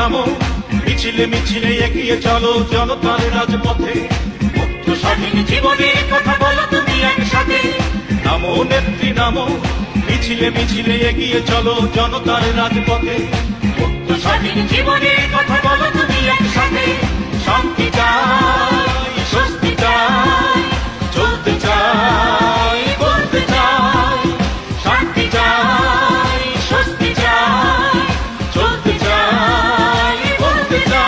নামো, মিছিলে মিছিলে এগিয়ে চলো জনতার রাজপথে। মুক্ত স্বাধীন জীবনের কথা বলো তুমি একসাথে। নামো নেত্রী নামো, মিছিলে মিছিলে এগিয়ে চলো জনতার রাজপথে। মুক্ত স্বাধীন জীবনের কথা বলো তুমি একসাথে। শান্তি চাই, স্বস্তি চাই, চলতে চাই, বলতে চাই। শান্তি চাই, স্বস্তি চাই, চলতে চাই, বলতে চাই।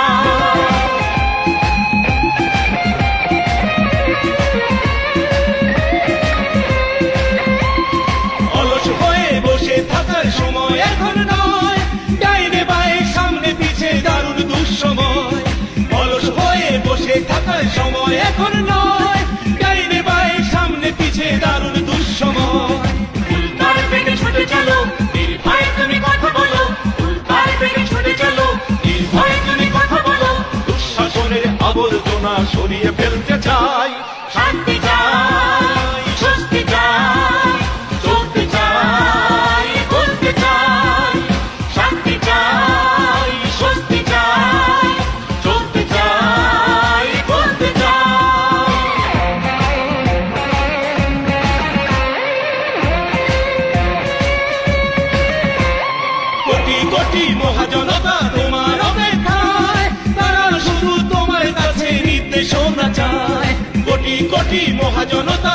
অলস হয়ে বসে থাকার সময় এখন নয়, ডাইনে বায়ে সামনে পিছে দারুণ দুঃসময়। অলস হয়ে বসে থাকার সময় এখন নয়, ডাইনে বায়ে সামনে পিছে দারুণ দুঃসময়। উল্টার বেগে ছুটে চলো, নির্ভয়ে তুমি কথা বলো। উল্টার বেগে ছুটে চলো, নির্ভয়ে তুমি কথা বলো। দুঃশাসনের আবর্জনা সরিয়ে ফেলতে চাই। শান্তি চাই, স্বস্তি চাই, চলতে চাই, বলতে চাই। শান্তি চাই, স্বস্তি চাই, চলতে চাই, বলতে চাই। কোটি কোটি মহাজনতা তোমার অপেক্ষায়, তারা শুধু তোমার কাছে নির্দেশনা চায়। কোটি কোটি মহাজনতা